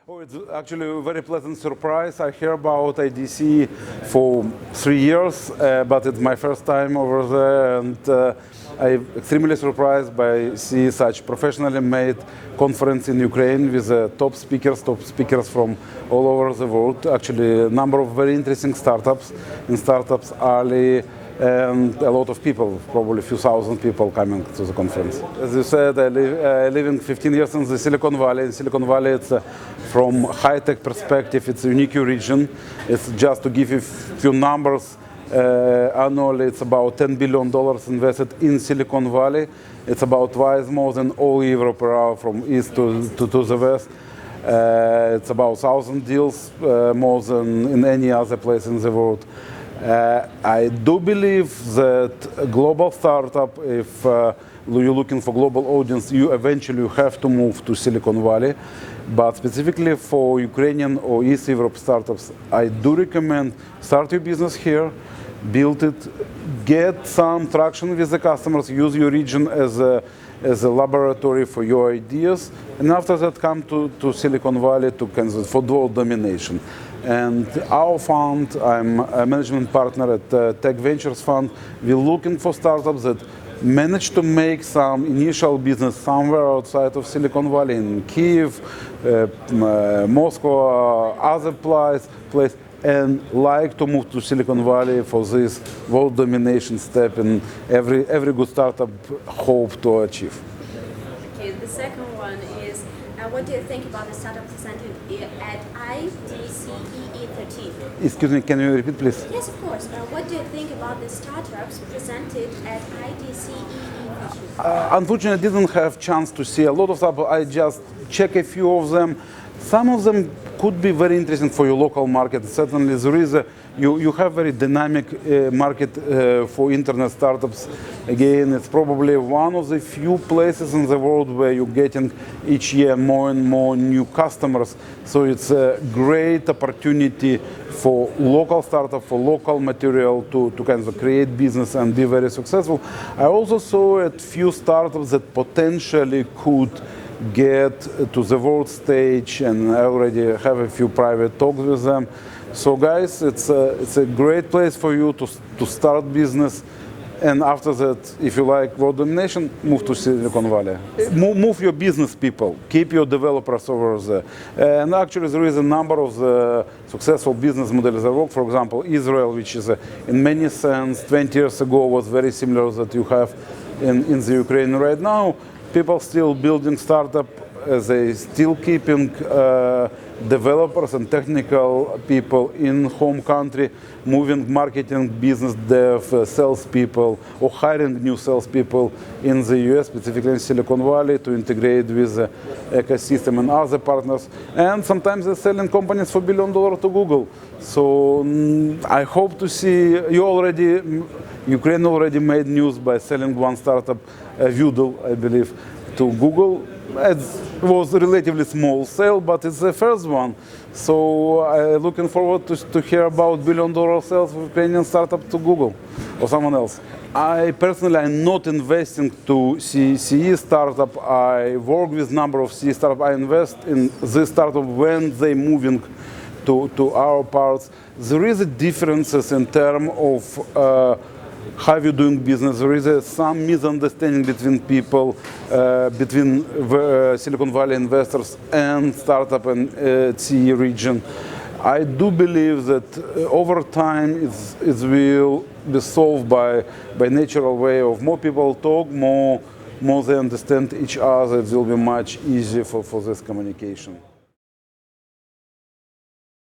Oh, it's actually a very pleasant surprise. I hear about IDCEE for 3 years, but it's my first time over there, and I'm extremely surprised by see such professionally made conference in Ukraine with top speakers from all over the world. Actually, a number of very interesting startups in Startups Alley, and a lot of people, probably a few thousand people coming to the conference. As you said, I living 15 years in the Silicon Valley. In Silicon Valley, it's from high-tech perspective, it's a unique region. It's just to give you a few numbers. Annually, it's about $10 billion invested in Silicon Valley. It's about twice more than all Europe from east to the west. It's about 1,000 deals, more than in any other place in the world. I do believe that a global startup, if you're looking for global audience, you eventually have to move to Silicon Valley. But specifically for Ukrainian or East Europe startups, I do recommend start your business here, build it, get some traction with the customers, use your region as a laboratory for your ideas, and after that come to Silicon Valley for world domination. And our fund, I'm a management partner at Tech Ventures Fund. We're looking for startups that manage to make some initial business somewhere outside of Silicon Valley, in Kyiv, Moscow, other place, and like to move to Silicon Valley for this world domination step in every good startup hope to achieve. Okay, the second one is, what do you think about the startup presented at IDCEE 13? Excuse me, can you repeat, please? Yes, of course. What do you think about the startups presented at IDCEE 13? Unfortunately, I didn't have chance to see a lot of stuff. I just check a few of them. Some of them could be very interesting for your local market. Certainly, there is you have very dynamic market for internet startups. Again, it's probably one of the few places in the world where you're getting each year more and more new customers. So it's a great opportunity for local startup, for local material to kind of create business and be very successful. I also saw a few startups that potentially could get to the world stage, and I already have a few private talks with them. So guys, it's a great place for you to start business, and after that, if you like world domination, move to Silicon Valley. Move your business people, keep your developers over there. And actually there is a number of the successful business models that work. For example, Israel, which is in many sense 20 years ago was very similar that you have in the Ukraine right now. People still building startup, they still keeping developers and technical people in home country, moving marketing, business dev, salespeople, or hiring new salespeople in the US, specifically in Silicon Valley, to integrate with the ecosystem and other partners. And sometimes they're selling companies for $1 billion to Google. So I hope to see Ukraine already made news by selling one startup, Voodoo, I believe, to Google. It was a relatively small sale, but it's the first one. So I'm looking forward to hear about $1 billion sales of Ukrainian startup to Google or someone else. I personally am not investing to CE startup. I work with a number of CE startups. I invest in this startup when they're moving to our parts. There is a differences in terms of how you're doing business. There is some misunderstanding between people, between Silicon Valley investors and startup and CE region. I do believe that over time it will be solved by natural way of more people talk, more they understand each other. It will be much easier for this communication.